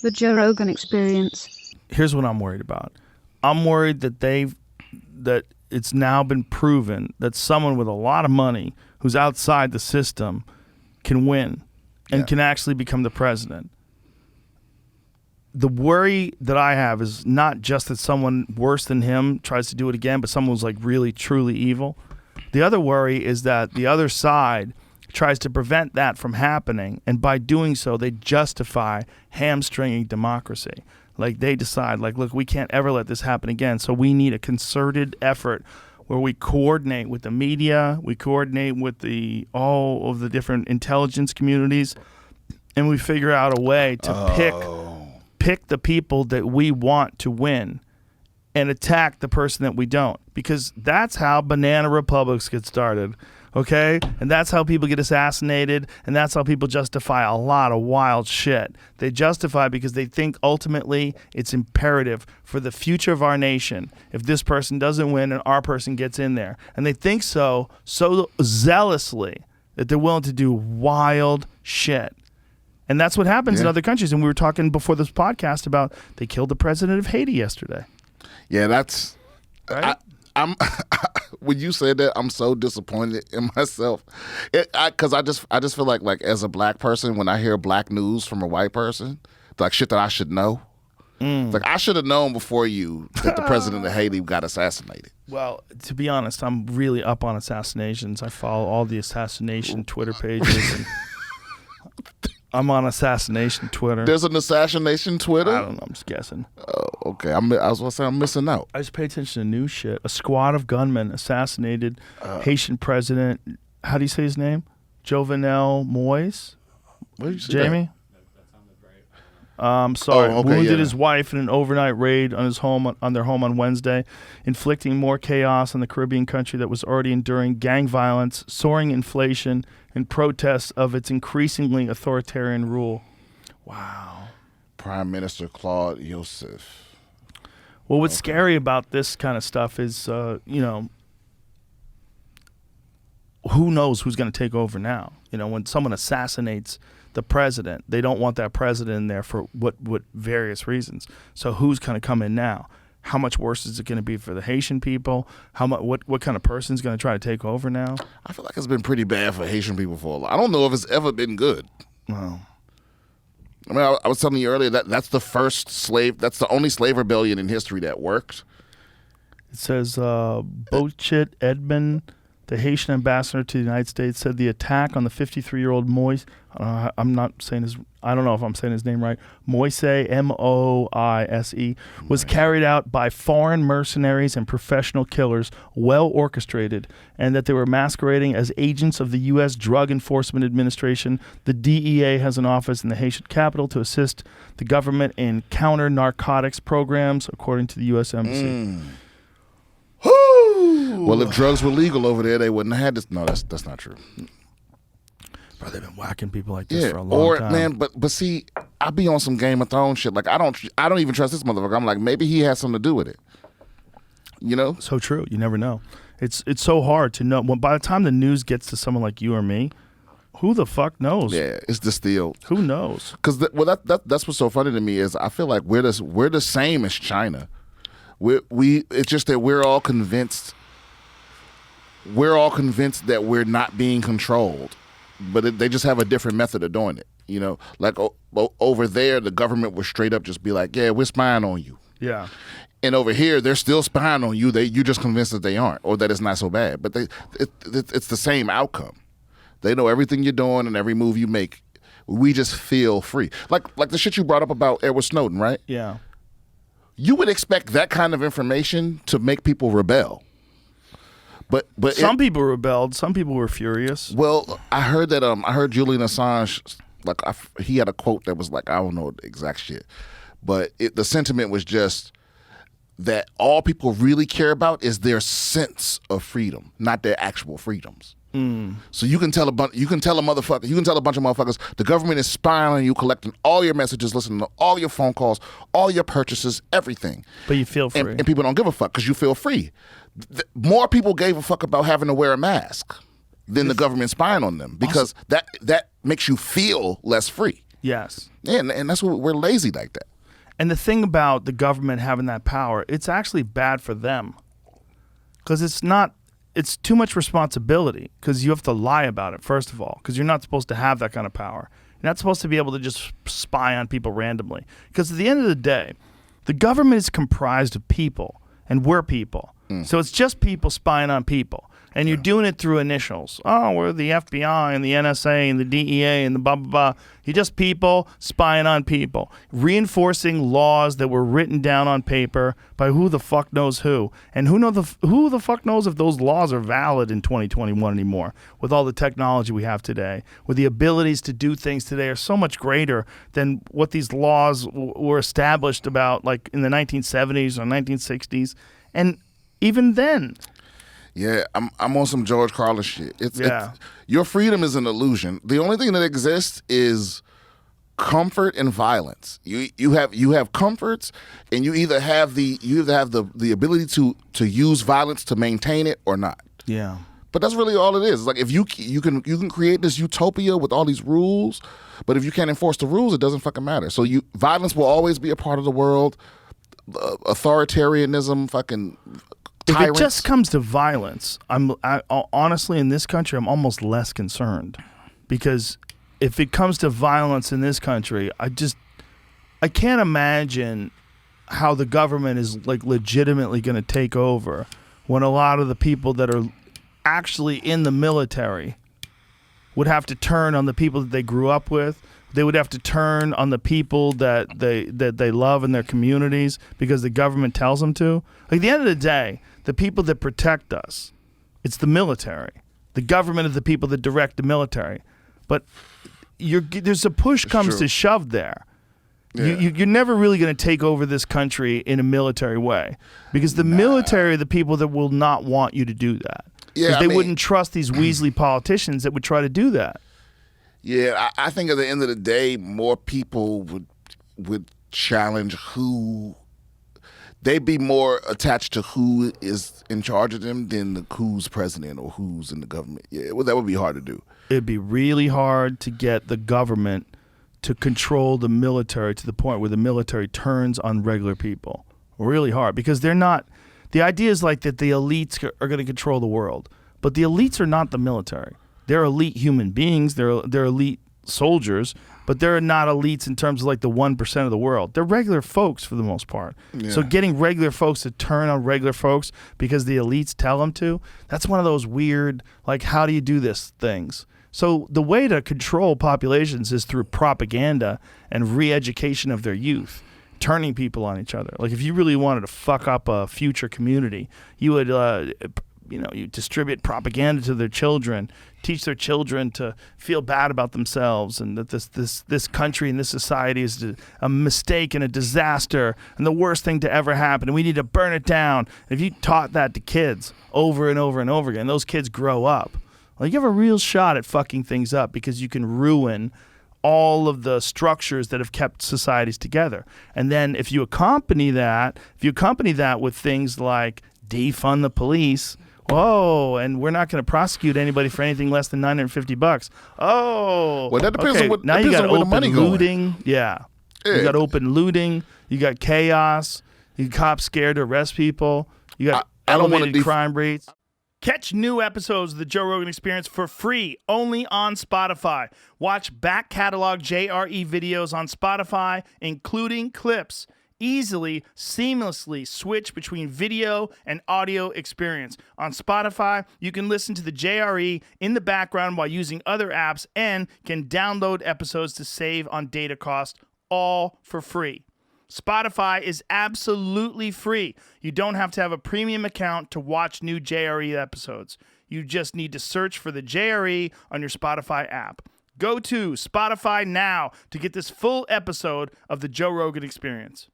The Joe Rogan Experience. Here's what I'm worried about. I'm worried that it's now been proven that someone with a lot of money who's outside the system can win and can actually become the president. The worry that I have is not just that someone worse than him tries to do it again, but someone who's like really, truly evil. The other worry is that the other side tries to prevent that from happening, and by doing so, they justify hamstringing democracy. Like they decide, like, look, we can't ever let this happen again, so we need a concerted effort where we coordinate with the media, we coordinate with all of the different intelligence communities, and we figure out a way to pick the people that we want to win and attack the person that we don't, because that's how banana republics get started. Okay? And that's how people get assassinated, and that's how people justify a lot of wild shit. They justify because they think ultimately it's imperative for the future of our nation if this person doesn't win and our person gets in there. And they think so zealously that they're willing to do wild shit. And that's what happens in other countries. And we were talking before this podcast about they killed the president of Haiti yesterday. Yeah, that's... Right? I'm when you said that, I'm so disappointed in myself, because I just feel like as a black person, when I hear black news from a white person, like shit that I should know, like I should have known before you that the president of Haiti got assassinated. Well, to be honest, I'm really up on assassinations. I follow all the assassination Twitter pages. And I'm on assassination Twitter. There's an assassination Twitter? I don't know. I'm just guessing. Oh, okay. I was going to say I'm missing out. I just pay attention to new shit. A squad of gunmen assassinated Haitian president. How do you say his name? Jovenel Moise. What did you say? Jamie? Sorry. Wounded yeah. his wife in an overnight raid on their home on Wednesday, inflicting more chaos on the Caribbean country that was already enduring gang violence, soaring inflation, and protests of its increasingly authoritarian rule. Wow. Prime Minister Claude Joseph. Well, what's scary about this kind of stuff is, who knows who's going to take over now? You know, when someone assassinates the president, they don't want that president in there for what various reasons. So who's going to come in now? How much worse is it going to be for the Haitian people? What kind of person's going to try to take over now? I feel like it's been pretty bad for Haitian people for a while. I don't know if it's ever been good. Wow. I mean, I was telling you earlier that's the only slave rebellion in history that worked. It says, Bochit Edmond, the Haitian ambassador to the United States, said the attack on the 53-year-old Moise, I don't know if I'm saying his name right, Moise, M-O-I-S-E, was carried out by foreign mercenaries and professional killers, well orchestrated, and that they were masquerading as agents of the U.S. Drug Enforcement Administration. The DEA has an office in the Haitian capital to assist the government in counter-narcotics programs, according to the U.S. Embassy. Well, if drugs were legal over there, they wouldn't have had this. No, that's not true. Bro, they've been whacking people like this for a long time. Man, but see, I be on some Game of Thrones shit. Like I don't even trust this motherfucker. I'm like, maybe he has something to do with it. You know? So true. You never know. It's so hard to know. By the time the news gets to someone like you or me, who the fuck knows? Yeah, it's distilled. Who knows? Because that's what's so funny to me is I feel like we're the same as China. It's just that we're all convinced that we're not being controlled, but they just have a different method of doing it. You know, like over there, the government would straight up just be like, "Yeah, we're spying on you." Yeah. And over here, they're still spying on you. You're just convinced that they aren't, or that it's not so bad. But it's the same outcome. They know everything you're doing and every move you make. We just feel free, like the shit you brought up about Edward Snowden, right? Yeah. You would expect that kind of information to make people rebel. But some people rebelled. Some people were furious. Well, I heard that. I heard Julian Assange. He had a quote that was like, I don't know the exact shit, but the sentiment was just that all people really care about is their sense of freedom, not their actual freedoms. So you can tell a bunch of motherfuckers, the government is spying on you, collecting all your messages, listening to all your phone calls, all your purchases, everything. But you feel free. And people don't give a fuck because you feel free. More people gave a fuck about having to wear a mask than the government spying on them because that makes you feel less free. Yes. And that's what we're lazy like that. And the thing about the government having that power, it's actually bad for them. Because it's too much responsibility, because you have to lie about it, first of all, because you're not supposed to have that kind of power. You're not supposed to be able to just spy on people randomly. Because at the end of the day, the government is comprised of people, and we're people. So it's just people spying on people. And you're doing it through initials. Oh, we're the FBI and the NSA and the DEA and the blah, blah, blah. You're just people spying on people, reinforcing laws that were written down on paper by who the fuck knows who. And who the fuck knows if those laws are valid in 2021 anymore, with all the technology we have today, with the abilities to do things today are so much greater than what these laws were established about, like in the 1970s or 1960s. And even then... Yeah, I'm on some George Carlin shit. It's your freedom is an illusion. The only thing that exists is comfort and violence. You have comforts, and you either have the ability to use violence to maintain it or not. Yeah. But that's really all it is. It's like if you can create this utopia with all these rules, but if you can't enforce the rules, it doesn't fucking matter. So violence will always be a part of the world. Authoritarianism, fucking. Tyrants. If it just comes to violence, I honestly, in this country, I'm almost less concerned, because if it comes to violence in this country, I can't imagine how the government is like legitimately going to take over when a lot of the people that are actually in the military would have to turn on the people that they grew up with. They would have to turn on the people that they love in their communities because the government tells them to. Like, at the end of the day, the people that protect us, it's the military. The government is the people that direct the military. But there's a push comes to shove there. Yeah. You're never really going to take over this country in a military way, because the military are the people that will not want you to do that. Yeah, they wouldn't trust these Weasley politicians that would try to do that. Yeah, I think at the end of the day, more people would challenge who. They'd be more attached to who is in charge of them than who's president or who's in the government. Yeah, that would be hard to do. It'd be really hard to get the government to control the military to the point where the military turns on regular people. Really hard, because they're not. The idea is like that the elites are going to control the world, but the elites are not the military. They're elite human beings. They're elite soldiers, but they're not elites in terms of like the 1% of the world. They're regular folks for the most part. Yeah. So getting regular folks to turn on regular folks because the elites tell them to, that's one of those weird, like, how do you do this things? So the way to control populations is through propaganda and re-education of their youth, turning people on each other. Like, if you really wanted to fuck up a future community, you would you distribute propaganda to their children, teach their children to feel bad about themselves, and that this country and this society is a mistake and a disaster and the worst thing to ever happen, and we need to burn it down. If you taught that to kids over and over and over again, those kids grow up. Well, you have a real shot at fucking things up, because you can ruin all of the structures that have kept societies together. And then if you accompany that with things like defund the police. Whoa, and we're not going to prosecute anybody for anything less than $950. Oh, well, that depends on what. Now you got open looting. Going. Yeah, you got open looting. You got chaos. You got cops scared to arrest people. You got elevated crime rates. Catch new episodes of the Joe Rogan Experience for free only on Spotify. Watch back catalog JRE videos on Spotify, including clips. Easily, seamlessly switch between video and audio experience. On Spotify, you can listen to the JRE in the background while using other apps, and can download episodes to save on data cost, all for free. Spotify is absolutely free. You don't have to have a premium account to watch new JRE episodes. You just need to search for the JRE on your Spotify app. Go to Spotify now to get this full episode of the Joe Rogan Experience.